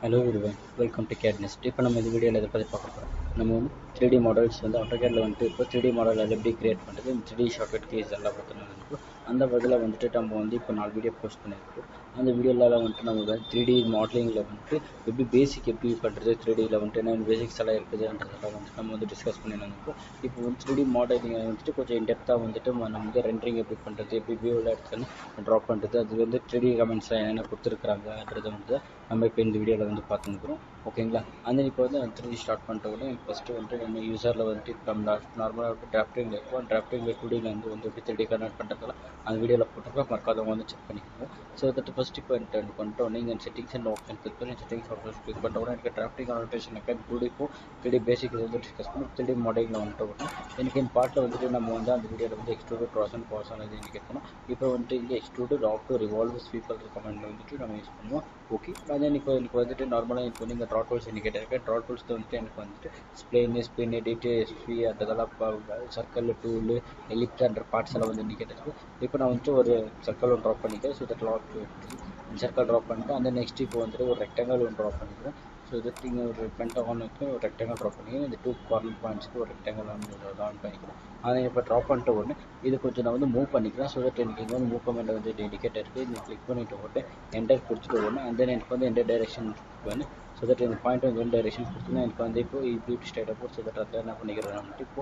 Hello everyone, welcome to CAD NEST. இப்போ நம்ம இந்த வீடியோவில் இதை பற்றி பார்க்க போகிறோம். நம்ம வந்து 3D மாடல்ஸ் வந்து AutoCADல வந்துட்டு இப்போ 3D மாடல் அதை எப்படி கிரியேட் பண்ணுறது, 3D ஷார்ட்கட் கீஸ் எல்லாம் பார்த்துன்னு இருக்கும். அந்த வகையில் வந்துட்டு நம்ம வந்து இப்போ 4 வீடியோ போஸ்ட் பண்ணியிருக்கோம். அந்த வீடியோவில் வந்துட்டு நம்ம 3D மாடலிங்கில் வந்துட்டு எப்படி பேசிக் எப்படி பண்ணுறது, 3Dயில் வந்துட்டு என்ன பேசிக்ஸ் எல்லாம் இருக்குதுன்றதெல்லாம் வந்துட்டு நம்ம வந்து டிஸ்கஸ் பண்ணியிருக்கோம். இப்போ வந்து 3D மாடலிங் வந்துட்டு கொஞ்சம் இன்டெப்த்தாக வந்துட்டு நம்ம வந்து ரெண்டரிங் எப்படி பண்ணுறது, எப்படி வியூவில் எடுத்துன்னு ட்ராப் பண்ணுறது, அது வந்து 3D கமெண்ட்ஸில் என்னென்ன கொடுத்துருக்குறாங்கன்றதை வந்து நம்ம இப்போ இந்த வீடியோவில் வந்து பார்த்துருக்குறோம். ஓகேங்களா, அந்த இப்போ வந்து 3D ஸ்டார்ட் பண்ணிட்ட உடனே ஃபஸ்ட்டு வந்துட்டு நம்ம யூஸரில் வந்துட்டு நம்ம நார்மலாக டிராஃப்டிங்கில் இருக்கும். டிராஃப்டிங்கில் 2Dயில் வந்து எப்படி 3D கன்வெர்ட் பண்ணுறதுலாம் அந்த வீடியோவில் போட்டிருக்கோம். மறக்காதவங்க வந்து செக் பண்ணிக்கோங்க. ஸோ தட் ஃபஸ்ட் இப்போ எனக்கு பண்ணிட்டு உடனே இங்கே செட்டிங்ஸ் அண்ட் ஆப்ஷன் கிளிக் பண்ணி செட்டிங்ஸ் ஆப்ஷன் கிளிக் பண்ணிட்ட உடனே எனக்கு டிராஃப்டிங் அனோட்டேஷன் இப்போ 2Dக்கும் 3D பேசிக் வந்து டிஸ்கஸ் பண்ணி 3D மாடலில் வந்துட்டு உடனே எனக்கு இந்த பாட்டில் வந்துட்டு நம்ம வந்து அந்த வீடியோவில் வந்து எக்ஸ்ட்ரூட் ப்ராசன் பாசன் இது இண்டிகேட் பண்ணோம். இப்போ வந்துட்டு இங்கே extrude LOFT revolve sweeper comment வந்துட்டு நம்ம யூஸ் பண்ணுவோம். ஓகே, அது எனக்கு வந்துட்டு நார்மலாக இப்போ வந்து இந்த ட்ராட் டூல்ஸ் இண்டிகேட் இருக்குது. ட்ராட் டூல்ஸ் வந்துட்டு எனக்கு வந்துட்டு ஸ்பின் எடிட்டு எஸ்பி அதெல்லாம் சர்க்கிள் டூலு எலிப்டான்ற பார்ட்ஸ் எல்லாம் வந்து இண்டிகேட் இருக்குது. இப்போ நான் வந்துட்டு ஒரு சர்க்கிள் ஒன்று ட்ராப் பண்ணிக்கிறேன். So that lock circle drop பண்ணிட்டு அந்த நெக்ஸ்ட் இப்போ வந்துட்டு ஒரு ரெக்டாங்கல் ஒன்று ட்ராப் பண்ணிக்கிறேன். ஸோ தட் இங்கே ஒரு பென்டகானுக்கு ஒரு ரெக்டாங்கல் ட்ராப் பண்ணிக்கிறேன். இந்த 2 கார்னர் பாயிண்ட்ஸ்க்கு ஒரு ரெக்டாங்கல் ஆன் பண்ணிக்கிறேன். அதை இப்போ ட்ராப் பண்ணிட்டு உடனே இது கொஞ்சம் நான் வந்து மூவ் பண்ணிக்கிறேன். ஸோ தட் எனக்கு இங்கே வந்து மூவ் கமெண்ட் வந்து இண்டிகேட் இருக்குது. இது கிளிக் பண்ணிட்டு உடனே என்டர் கொடுத்துட்டு உடனே அந்த எனக்கு வந்து எந்த டைரெக்ஷன் வந்து ஸோ தட் இந்த பாயிண்ட் வந்து எந்த டைரெக்ஷன் கொடுத்தோன்னா எனக்கு வந்து இப்போ இப்படி ஸ்ட்ரைட்டாக போட்டு ஸோ தட் அதை என்ன பண்ணிக்கிறேன் வந்துட்டு இப்போ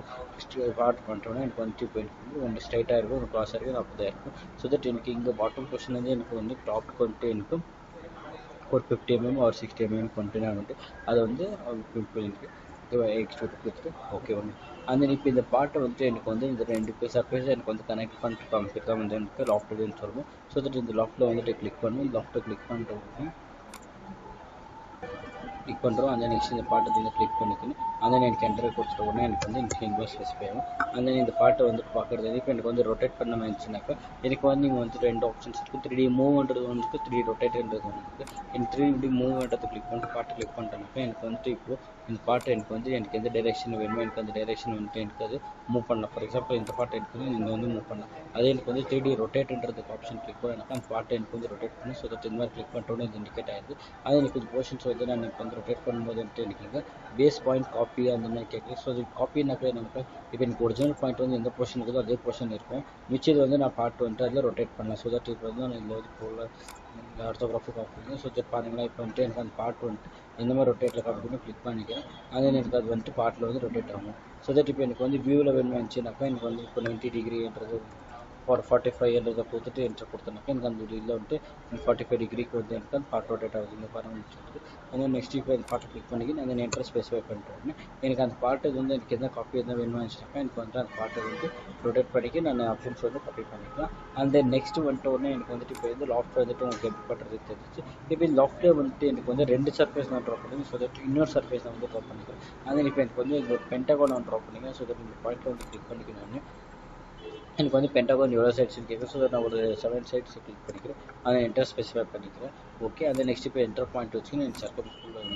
பார்ட் பண்ணிட்டோன்னா எனக்கு வந்துட்டு இப்போ எனக்கு வந்து ஒன்று ஸ்ட்ரைட்டாக இருக்கும், ஒன்று க்ராஸாக இருக்கும், அப்போ தான் இருக்கும். ஸோ தட் எனக்கு இங்கே பாட்டம் பொசிஷன் வந்து எனக்கு வந்து டாப்புக்கு வந்துட்டு எனக்கு ஒரு 50 mm ஒரு 60 mm வந்துட்டு நான் வந்துட்டு அதை வந்து எனக்கு எக்ஸ்ட்ரூட் கொடுத்துட்டு ஓகே ஒன்று அந்த இப்போ இந்த பாட்டை வந்துட்டு எனக்கு வந்து இந்த 2 சர்ஃபேஸ் எனக்கு வந்து கனெக்ட் பண்ணிட்டு காமிச்சிட்டு தான் வந்து எனக்கு லாஃப்ட்னு சொல்லுவோம். ஸோ தட் இந்த லாஃப்ட்டில் வந்துட்டு கிளிக் பண்ணுவோம். லாஃப்ட்டை கிளிக் பண்ணிட்டு உடனே கிளிக் பண்ணுறோம். அந்த நெக்ஸ்ட் இந்த பாட்டை வந்து கிளிக் பண்ணிக்கணும். அந்த எனக்கு என்டர் கொடுத்துட்ட உடனே எனக்கு வந்து இன்வெஸ்ட் ஸ்பெசிஃபை ஆகும். அந்த இந்த பாட்டை வந்துட்டு பார்க்குறது இப்போ எனக்கு வந்து ரொட்டேட் பண்ண இருந்துச்சுனாக்கா எனக்கு வந்து நீங்கள் வந்து 2 ஆப்ஷன்ஸ் இருக்குது. 3D மூவ்ன்றது ஒன்று இருக்குது, 3D ரொட்டேட்ன்றது ஒன்று இருக்குது. எனக்கு 3D மூவ்ன்றதை கிளிக் பண்ணிட்டு பாட்டை கிளிக் பண்ணிட்டேனாக்கா எனக்கு வந்துட்டு இப்போது இந்த பாட்டை எனக்கு வந்து எனக்கு எந்த டைரெக்ஷன் வேணுமோ எனக்கு அந்த டைரெக்ஷன் வந்துட்டு எனக்கு அது மூவ் பண்ணலாம். ஃபார் எக்ஸாம்பிள் இந்த பாட்டை எனக்கு வந்து நீங்கள் வந்து மூவ் பண்ணலாம். அதே எனக்கு வந்து 3D ரொட்டேட்ன்றதுக்கு ஆப்ஷன் கிளிக் பண்ணாக்கா அந்த பாட்டை எனக்கு வந்து ரொட்டேட் பண்ணி ஸோ தட் இந்த மாதிரி கிளிக் பண்ணிட்டோன்னு இது இண்டிகேட் ஆகிடுது. அது எனக்கு கொஞ்சம் போர்ஷன்ஸ் வந்து நான் இப்போ வந்து ரொட்டேட் பண்ணும்போது வந்துட்டு எனக்கு பேஸ் பாயிண்ட் காப்பி அந்த மாதிரி கேட்குது. ஸோ அது காப்பினாக்கா எனக்கு இப்போ எனக்கு ஒரிஜினல் பாயிண்ட் வந்து எந்த போர்ஷன் இருக்குதோ அதே போர்ஷன் இருக்கும். மிச்சது வந்து நான் பார்ட் வந்துட்டு அதில் ரொட்டேட் பண்ணலாம். ஸோ தட் இப்போ வந்து நான் இதில் வந்து போல ஆர்த்தோகிராஃபிக் காப்பி. ஸோ தட் பாருங்களா இப்போ வந்துட்டு எனக்கு அந்த பார்ட் வந்துட்டு இந்த மாதிரி ரொட்டேட்டில் காப்பி கிளிக் பண்ணிக்கிறேன். அது எனக்கு அது வந்துட்டு பார்ட்டில் வந்து ரொட்டேட் ஆகும். ஸோ தட் இப்போ எனக்கு வந்து வியூவில் வேணும் வந்துச்சுனாக்கா எனக்கு வந்து இப்போ 90 டிகிரின்றது ஒரு 45 கொடுத்துட்டு என்ட்ரு கொடுத்தனாக்கா எனக்கு அந்த இதில் வந்துட்டு 45 டிகிரிக்கு வந்து எனக்கு அந்த பார்ட் ரொட்டேட் ஆகுது. இந்த பாருங்க அந்த நெக்ஸ்ட் இப்போ இந்த பாட்டை கிளிக் பண்ணிக்கிட்டு அந்த என்ட்ரு ஸ்பெசிஃபை பண்ணிட்டோன்னே எனக்கு அந்த பாட்டு வந்து எனக்கு எந்த காப்பி எதுவும் வேணும்னு வச்சுனாக்கா எனக்கு வந்து அந்த பாட்டை வந்து ரொட்டேட் பண்ணிக்க நான் ஆப்ஷன்ஸ் வந்து காப்பி பண்ணிக்கலாம். அந்த நெக்ஸ்ட் வந்துட்டு உடனே எனக்கு வந்துட்டு இப்போ வந்து லாஃப்ட் வந்துட்டு உங்களுக்கு எப்படி பண்ணுறது தெரிஞ்சு இப்போ இந்த லாஃப்ட்டில் வந்துட்டு எனக்கு வந்து 2 சர்ஃபேஸ் நான் ட்ராப் பண்ணிக்கிறேன். ஸோ தட் இன்னொரு சர்ஃபேஸ் நான் வந்து ட்ராப் பண்ணிக்கிறேன். அது இப்போ எனக்கு வந்து இந்த பென்டகான் நான் ட்ராப் பண்ணிக்கிறேன். ஸோ தட் இந்த பாயிண்ட்டில் வந்து கிளிக் பண்ணிக்கணும்னு எனக்கு வந்து பென்டகான் எவ்வளோ சைட்ஸ்னு கேட்குறேன். ஸோ நான் ஒரு 7 சைட்ஸ் கிளிக் பண்ணிக்கிறேன். அதை என்டர் ஸ்பெசிஃபை பண்ணிக்கிறேன். ஓகே, அதை நெக்ஸ்ட் இப்போ என்டர் பாயிண்ட் வச்சு நான் சர்க்கிள் கொடுத்துட்டு அதை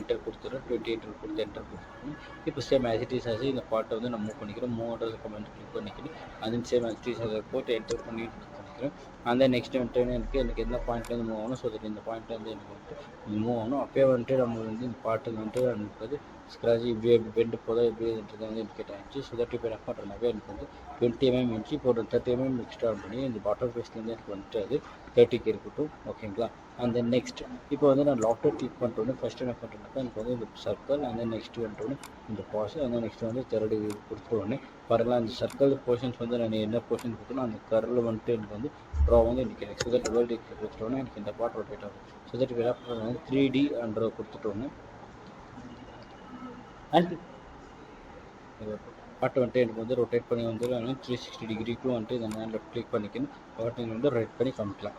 என்டர் கொடுத்துறேன். 20 என்டர் கொடுத்து என்டர் கொடுத்துருக்கேன். இப்போ சேம் ஆக்டிவிட்டிஸ் ஆச்சு இந்த பாட்டை வந்து நான் மூவ் பண்ணிக்கிறேன். மூவ்ன்றது கமெண்ட் கிளிக் பண்ணிக்கிறேன். அது சேம் ஆக்டிவிட்டிஸ் அதை போட்டு என்டர் பண்ணி பண்ணிக்கிறேன். அந்த நெக்ஸ்ட் வந்துட்டு எனக்கு எந்த பாயிண்ட்லேருந்து மூவ் ஆகணும். ஸோ தட் இந்த பாயிண்ட்லேருந்து எனக்கு வந்துட்டு மூவ் ஆகணும். அப்போயே வந்துட்டு நம்ம வந்து இந்த பாட்டில் வந்துட்டு எனக்கு வந்து ஸ்க்ராட்ச் இப்படியே பெண்டு போதும் எப்படின்றது வந்து இண்டிகேட் ஆகிடுச்சு. ஸோ தட் இப்போ என்ன பண்ணுறேன்னாவே எனக்கு வந்து 20 mm இன்ச்சு இப்போ ஒரு 30 mm எக்ஸ்ட்ரா பண்ணி இந்த பாட்டம் ஃபேஸ்லேருந்து எனக்கு வந்துட்டு அது 30க்கு இருக்கட்டும். ஓகேங்களா, அந்த நெக்ஸ்ட் இப்போ வந்து நான் லாஃப்ட்டை கிளிக் பண்ணிட்டோன்னு ஃபஸ்ட்டு என்ன பண்ணுறேன்னாக்கா எனக்கு வந்து இந்த சர்க்கிள் அந்த நெக்ஸ்ட் வந்துட்டோன்னு இந்த பாஸ் அந்த நெக்ஸ்ட் வந்து தேர்டு கொடுத்துட்டோன்னே பாருங்களா அந்த சர்க்கிள் போர்ஷன்ஸ் வந்து நான் என்ன போர்ஷன் கொடுத்தோன்னா அந்த கரில் வந்துட்டு எனக்கு வந்து ட்ரா வந்து இண்டிகேட். ஸோ தட் வேர்ல்டு கொடுத்துட்டோன்னே எனக்கு இந்த பாட் ரொட்டேட் ஆகும். ஸோ தட் இப்போ என்ன பண்ணுறேன் 3D அண்ட் கொடுத்துட்டோன்னு அண்ட் பாட்டு வந்துட்டு எனக்கு வந்து ரொட்டேட் பண்ணி வந்து 360 டிகிரிக்கும் வந்துட்டு இந்த மாதிரி லெஃப்ட் கிளிக் பண்ணிக்கணும் பாட்டு வந்து ரொட்டேட் பண்ணி காமிக்கலாம்.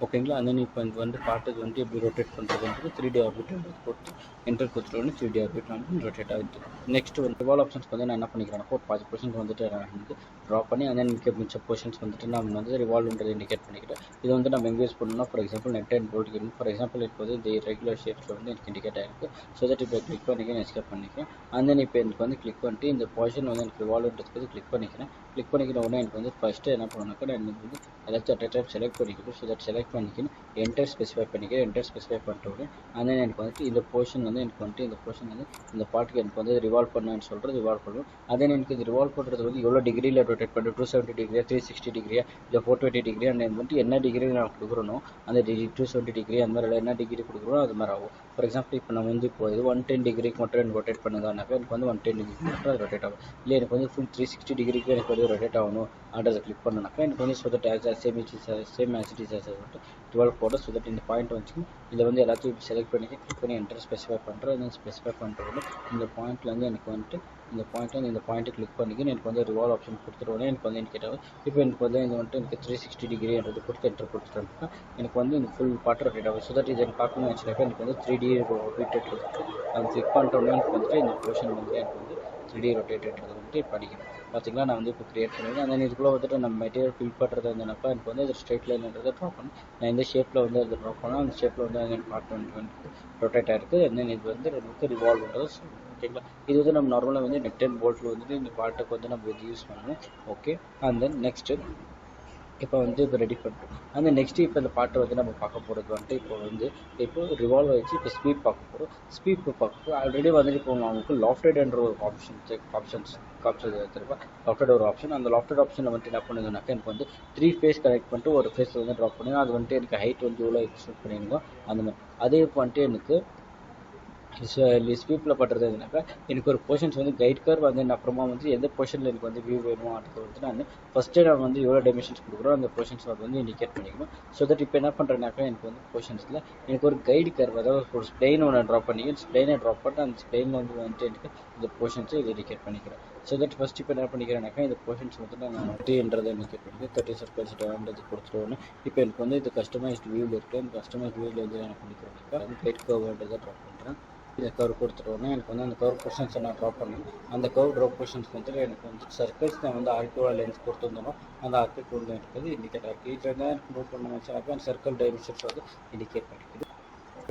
ஓகேங்களா. அந்த இப்போ எனக்கு வந்து பார்ட்டுக்கு வந்து எப்படி ரொட்டேட் பண்ணுறதுன்றது 3D ஆர்பிட் கொடுத்து என்டர் கொடுத்துட்டோன்னு 3D ஆர்பிட் வந்து ரொட்டேட் ஆகிட்டு. நெக்ஸ்ட் வந்து ரிவால்வ் ஆப்ஷன்ஸ்க்கு வந்து நான் என்ன பண்ணிக்கிறேன்னா ஒரு 50% வந்துட்டு நான் வந்து ட்ரா பண்ணி அந்த மிச்ச போர்ஷன்ஸ் வந்துட்டு நம்ம வந்து ரிவால்வ்ன்றது இண்டிகேட் பண்ணிக்கிறேன். இது வந்து நம்ம எங்கே யூஸ் பண்ணணும்னா for example net and bolt game for example இப்போ வந்து இந்த ரெகுலர் ஷேப்ஸில் வந்து எனக்கு இண்டிகேட் ஆகிருக்கு. ஸோ தட் இப்போ கிளிக் பண்ணிக்கிறேன், எஸ்கேப் பண்ணிக்கிறேன். அந்த இப்போ எனக்கு வந்து கிளிக் பண்ணிட்டு இந்த பொசிஷன் வந்து எனக்கு ரிவால்வ்ன்றதுக்கு கிளிக் பண்ணிக்கிறேன். கிளிக் பண்ணிக்கிற உடனே எனக்கு வந்து ஃபஸ்ட்டு என்ன பண்ணணும்னாக்கா நான் எனக்கு வந்து எல்லாத்தையும் அட் டைம் செலக்ட் பண்ணிக்கணும். ஸோ தட் செலக்ட் பண்ணிக்கணும், என்டர் ஸ்பெசிஃபை பண்ணிக்கிறேன். என்டர் ஸ்பெசிஃபை பண்ணிட்ட உடனே அந்த எனக்கு வந்துட்டு இந்த போர்ஷன் வந்து எனக்கு வந்துட்டு இந்த போர்ஷன் வந்து இந்த பார்ட்டுக்கு எனக்கு வந்து ரிவால்வ் பண்ணுன்னு சொல்கிறது ரிவால்வ் பண்ணுவோம். அதே எனக்கு இது ரிவால்வ் பண்ணுறது வந்து எவ்வளோ டிகிரியில் ரொட்டேட் பண்ணுறது 270 டிகிரியா 360 டிகிரியா இல்லை 420 டிகிரி அந்த வந்துட்டு என்ன டிகிரி நான் கொடுக்குறோம் அந்த 270 டிகிரி அந்த மாதிரி என்ன டிகிரி கொடுக்குறோம் அது மாதிரி ஆகும். ஃபார் எக்ஸாம்பிள் இப்போ நம்ம வந்து இப்போ இது 110 டிகிரிக்கு மட்டும் ரொட்டேட் பண்ணுதானாக்கா எனக்கு வந்து 110 டிகிரி மட்டும் அது ரொட்டேட் ஆகும். இல்லை எனக்கு வந்து ஃபுல் 360 டிகிரிக்கு எனக்கு வந்து ரொட்டேட் ஆகணும் அப்படின்றத கிளிக் பண்ணனாக்கா எனக்கு வந்து so that same as it is சொல்லிட்டு 12 போட. ஸோ தட் இந்த பாயிண்ட் வச்சு இதில் வந்து எல்லாத்தையும் செலக்ட் பண்ணி கிளிக் பண்ணி என்டர் ஸ்பெசிஃபை பண்ணுறேன். தென் ஸ்பெசிஃபை பண்ணுறது இந்த பாயிண்ட்லேருந்து எனக்கு வந்துட்டு இந்த பாயிண்ட்டை கிளிக் பண்ணிக்கி எனக்கு வந்து ரிவால்வ் ஆப்ஷன் கொடுத்துருவோன்னே எனக்கு வந்து இண்டிகேட் ஆகும். இப்போ எனக்கு வந்து இது வந்துட்டு எனக்கு 360 டிகிரின்றது கொடுத்து என்டர் கொடுத்துட்டோம்னா எனக்கு வந்து இந்த ஃபுல் பார்ட் ரொட்டேட் ஆகும். ஸோ தட் இதை பார்க்கணும்னு வச்சுனாக்கா எனக்கு வந்து 3D ரொட்டேட் இருக்குது. அது கிளிக் பண்ணிட்டோம்னா எனக்கு வந்துட்டு இந்த போர்ஷன் வந்து எனக்கு வந்து 3D ரொட்டேட்டட் வந்துட்டு படிக்கணும். பார்த்தீங்களா, நான் வந்து இப்போ கிரியேட் பண்ணிடுவேன். அந்த இதுக்குள்ளே வந்துட்டு நம்ம மெட்டீரியல் ஃபில் பண்ணுறது இருந்தனாக்கா எனக்கு வந்து அது ஸ்ட்ரைட் லைன்ன்றதை ட்ரா பண்ணணும். நான் இந்த ஷேப்பில் வந்து அதை ட்ரா பண்ணால் அந்த ஷேப்பில் வந்து அது பார்ட் வந்து ரொட்டேட் ஆகிருக்கு. தென் இது வந்து நமக்கு ரிவால்வ் பண்ணுறது. ஓகேங்களா, இது வந்து நம்ம நார்மலாக வந்து நெட் அண்ட் போல்ட்டில் வந்துட்டு இந்த பார்ட்டுக்கு வந்து நம்ம இது யூஸ் பண்ணணும். ஓகே, அண்ட் தென் நெக்ஸ்ட்டு இப்போ வந்து இப்போ ரெடி பண்ணிட்டோம். அந்த நெக்ஸ்ட்டு இப்போ இந்த பாட்டை வந்து நம்ம பார்க்க போகிறது வந்துட்டு இப்போ ரிவால்வ் ஆகிடுச்சு. இப்போ ஸ்பீட் பார்க்க போகிறோம். ஸ்பீட் பார்க்க போகிறோம். ஆல்ரெடி வந்துட்டு இப்போ அவங்களுக்கு லாஃப்டட் என்ற ஒரு ஆப்ஷன்ஸ் தெரியுமா, லாஃப்டட் ஒரு ஆப்ஷன். அந்த லாஃப்டட் ஆப்ஷனில் வந்துட்டு என்ன பண்ணுதுனாக்கா எனக்கு வந்து 3 ஃபேஸ் கனெக்ட் பண்ணிட்டு ஒரு ஃபேஸ் வந்து ட்ராப் பண்ணுங்க. அது வந்துட்டு எனக்கு ஹைட் வந்து எவ்வளோ எக்ஸ்பெக்ட் பண்ணியிருந்தோம் அந்த மாதிரி. அதே இப்போ வந்துட்டு எனக்கு ஸ்வீப்பில் பண்ணுறது எதுனாக்கா எனக்கு ஒரு போர்ஷன்ஸ் வந்து கைட் கர்வ் வந்து அப்புறமா வந்து எந்த போர்ஷனில் எனக்கு வந்து வியூ வேணுமோ அடுத்து வந்து நான் ஃபஸ்ட்டே நான் வந்து எவ்வளோ டைமென்ஷன்ஸ் கொடுக்குறோம் அந்த போர்ஷன்ஸ் வந்து இண்டிகேட் பண்ணிக்கணும். ஸோ தட் இப்போ என்ன பண்ணுறேன்னாக்கா எனக்கு வந்து போர்ஷன்ஸில் எனக்கு ஒரு கைடு கர்வ் அதாவது ஒரு ஸ்ப்ளைன் ஒன்று ட்ராப் பண்ணிக்கிறேன். ஸ்ப்ளைனை ட்ராப் பண்ணிட்டு அந்த ஸ்ப்ளைனில் வந்துட்டு எனக்கு இந்த போர்ஷன்ஸை இது இண்டிகேட் பண்ணிக்கிறேன். ஸோ தட் ஃபஸ்ட் இப்போ என்ன பண்ணிக்கிறேன்னாக்கா இந்த போர்ஷன்ஸ் வந்து நான் த்ரீன்றதை இண்டிகேட் பண்ணிக்கிறேன். 30 சர்க்கிள்ஸ் டேன்றது கொடுத்துருவோன்னு இப்போ எனக்கு வந்து இது கஸ்டமைஸ்ட் வியூவில் இருக்குது. அந்த கஸ்டமைஸ்ட் வியூவில் வந்து என்ன பண்ணிக்கிறேன்னாக்கா கைட் கர்வ்ன்றதை ட்ராப் பண்ணுறேன். இந்த கர்வ் கொடுத்துட்டோன்னா எனக்கு வந்து அந்த கர்வ் போர்ஷன்ஸை நான் ட்ராப் பண்ணேன். அந்த கர்வ் ட்ராப் போர்ஷன்ஸ் வந்துட்டு எனக்கு வந்து சர்க்கிள்ஸ் நான் வந்து ஆர்கியூவா லென்ஸ் கொடுத்துருந்தோம். அந்த ஆர்கியூ வந்து இருக்கிறது இண்டிகேட் ஆகிருக்கு. இதில் தான் எனக்கு மூவ் பண்ண வச்சாக்கா அந்த சர்க்கிள் டைமென்ஷன்ஸ் வந்து இண்டிகேட் பண்ணிக்குது.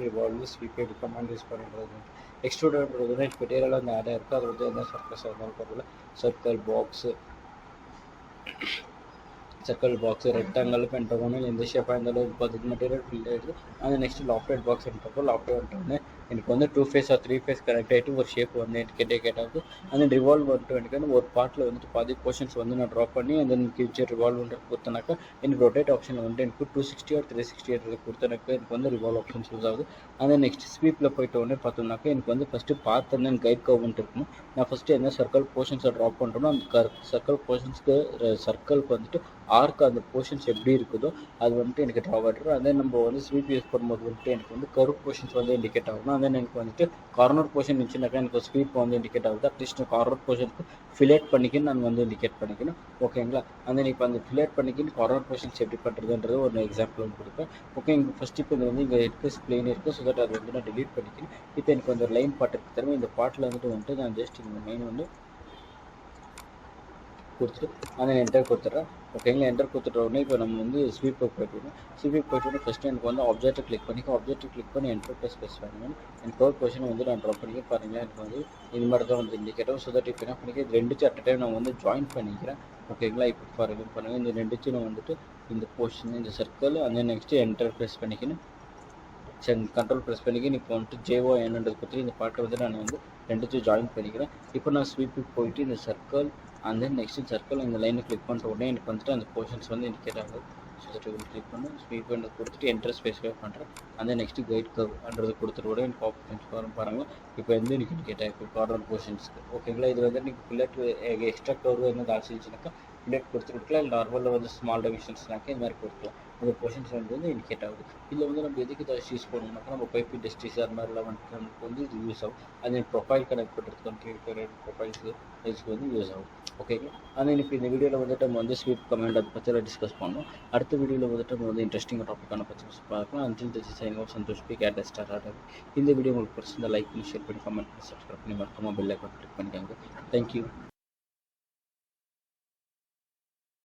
ரிவால்வ் ஸ்வீப் கமாண்ட் யூஸ் பண்ணுறது எக்ஸ்ட்ரூடர்ன்றது வந்து இப்போ டேரியில் வந்து ஆடாக இருக்குது. அது வந்து எந்த சர்க்கிள்ஸாக இருந்தாலும் பரவாயில்ல. சர்க்கிள் பாக்ஸு ரெக்டாங்கல் பென்டகோனல் எந்த ஷேப்பாக இருந்தாலும் இப்போ அதுக்கு மெட்டீரியல் ஃபில் ஆகிடுது. அந்த நெக்ஸ்ட் லாஃப்டட் பாக்ஸ் பண்ணுறப்போ லாஃப்டட் வந்துட்டோன்னே எனக்கு வந்து 2 ஃபேஸ் ஆர் 3 ஃபேஸ் கனெக்ட் ஆகிட்டு ஒரு ஷேப் வந்து எனக்கு கேட்டாவது அந்த ரிவால்வ் வந்துட்டு எனக்கு ஒரு பார்ட்டில் வந்துட்டு பாதி போர்ஷன்ஸ் வந்து நான் ட்ராப் பண்ணி அந்த ஃபியூச்சர் ரிவால்வ் கொடுத்தனாக்கா எனக்கு ரொட்டேட் ஆப்ஷனில் வந்துட்டு எனக்கு 260 ஆர் 360 கொடுத்தனாக்கா எனக்கு வந்து ரிவால்வ் ஆப்ஷன்ஸ் யூஸ் ஆகுது. அந்த நெக்ஸ்ட் ஸ்வீப்பில் போய்ட்டு உடனே பார்த்தோம்னாக்கா எனக்கு வந்து ஃபஸ்ட்டு பார்த்து வந்து கைட் கர்வ்ன்ட்டு இருக்கணும். நான் ஃபஸ்ட்டு என்ன சர்க்கிள் போர்ஷன்ஸை ட்ராப் பண்ணுறோமோ அந்த சர்க்கிள் போர்ஷன்ஸ்க்கு சர்க்கிளுக்கு வந்துட்டு ஆர்க்கு அந்த போர்ஷன்ஸ் எப்படி இருக்குதோ அது வந்துட்டு எனக்கு ட்ரா ஆகிடும். அதே நம்ம வந்து ஸ்வீப் யூஸ் பண்ணும்போது வந்துட்டு எனக்கு வந்து கர்வ் போர்ஷன்ஸ் வந்து இண்டிகேட் ஆகணும். அதே எனக்கு வந்துட்டு கார்னர் போர்ஷன் இருந்துச்சுனாக்கா எனக்கு ஸ்வீப் வந்து இண்டிகேட் ஆகுது. அட்லீஸ்ட் கார்னர் போர்ஷனுக்கு ஃபிலேட் பண்ணிக்கின்னு நான் வந்து இண்டிகேட் பண்ணிக்கணும். ஓகேங்களா, அந்த இப்போ அந்த ஃபிலேட் பண்ணிக்கின்னு கார்னர் போர்ஷன்ஸ் எப்படி பண்ணுறதுன்றது ஒரு எக்ஸாம்பிள் வந்து கொடுப்பேன். ஓகே, இங்கே ஃபஸ்ட்டு இப்போ இது வந்து இங்கே இருக்குது பிளேன் இருக்குது. ஸோ தட் அது வந்து நான் டிலீட் பண்ணிக்கணும். இப்போ எனக்கு வந்து ஒரு லைன் பாட்டு இருக்குது தருவேன். இந்த பாட்டில் வந்துட்டு நான் ஜஸ்ட் இந்த மெயின் வந்து கொடுத்துட்டு அந்த என்டர் கொடுத்துட்றேன். ஓகேங்களா, என்டர் கொடுத்துட்ட உடனே இப்போ நம்ம வந்து ஸ்வீப்பை போய்ட்டு ஃபஸ்ட்டு எனக்கு வந்து ஆப்ஜெக்ட்டை கிளிக் பண்ணி என்டர் ப்ளஸ் பண்ணுவேன். எனக்கு கர்வ் பொசிஷன் வந்து நான் ட்ராப் பண்ணிக்க பாருங்களேன். எனக்கு வந்து இது மாதிரி தான் வந்து இண்டிகேட்டர். ஸோ தட் இப்போ என்ன பண்ணிக்க ரெண்டு அட் டைம் நான் வந்து ஜாயின் பண்ணிக்கிறேன். ஓகேங்களா, இப்போ பாருங்கள் இந்த ரெண்டுச்சு நான் வந்துட்டு இந்த போர்ஷன் இந்த சர்க்கிள் அந்த நெக்ஸ்ட்டு என்டர் ப்ளஸ் பண்ணிக்கணும். கண்ட்ரோல் ப்ரெஸ் பண்ணிக்கி இப்போ வந்துட்டு ஜேஓ என்னன்றது பற்றி இந்த பாட்டை வந்து நான் வந்து ரெண்டுத்தையும் ஜாயின் பண்ணிக்கிறேன். இப்போ நான் ஸ்வீப்புக்கு போயிட்டு இந்த சர்க்கிள் அந்த நெக்ஸ்ட் சர்க்கிள் இந்த லைனை கிளிக் பண்ணுற உடனே எனக்கு வந்துட்டு அந்த போர்ஷன்ஸ் வந்து இண்டிகேட் ஆகுது. ஸோ தட் கிளிக் பண்ணி ஸ்வீப் பண்ணி கொடுத்துட்டு என்டர் ஸ்பெசிஃபை பண்ணுறேன். அந்த நெக்ஸ்ட்டு கைட் கர்வ்ன்றது கொடுத்துட்டு கூட எனக்கு ஆப்ஷன்ஸ் பாருங்கள். இப்போ வந்து எனக்கு இண்டிகேட் ஆகிருக்கு கார்னர் போர்ஷன்ஸ்க்கு. ஓகேங்களா, இது வந்து நீங்கள் பில்லட் எக்ஸ்ட்ரா கர்வ் என்ன ஆசிச்சுனாக்கா டேட் கொடுத்துருக்கலாம், இல்லை நார்மலாக வந்து ஸ்மால் டிவிஷன்ஸ்னாக்கா இந்த மாதிரி கொடுக்கலாம். இந்த பொசிஷன்ஸ் வந்து இண்டிகேட் ஆகுது. இதில் வந்து நம்ம எதுக்கு இதை யூஸ் பண்ணணும்னாக்கா நம்ம பைப் இண்டஸ்ட்ரீஸ் அது மாதிரிலாம் வந்து நமக்கு வந்து இது யூஸ் ஆகும். அது ப்ரொஃபைல் கனெக்ட் பண்ணுறதுக்கு ப்ரொஃபைல்ஸு இதுக்கு வந்து யூஸ் ஆகும். ஓகேங்களா? ஆனால் இப்போ இந்த வீடியோவில் வந்துட்டு நம்ம வந்து ஸ்வீட் கமெண்ட் அதை பற்றிலாம் டிஸ்கஸ் பண்ணோம். அடுத்த வீடியோவில் வந்துட்டு நம்ம வந்து இன்ட்ரெஸ்டிங்காக டாப்பிக்கான பற்றி பார்க்கலாம். Until this is signing off Santosh B CAD NEST RR Nagar. இந்த வீடியோ உங்களுக்கு பிடிச்சிருந்தா லைக் பண்ணி ஷேர் பண்ணி கமெண்ட் பண்ணி சப்ஸ்கிரைப் பண்ணி மறக்காம பெல் ஐக்கான் கிளிக் பண்ணிக்கோங்க. தேங்க்யூ.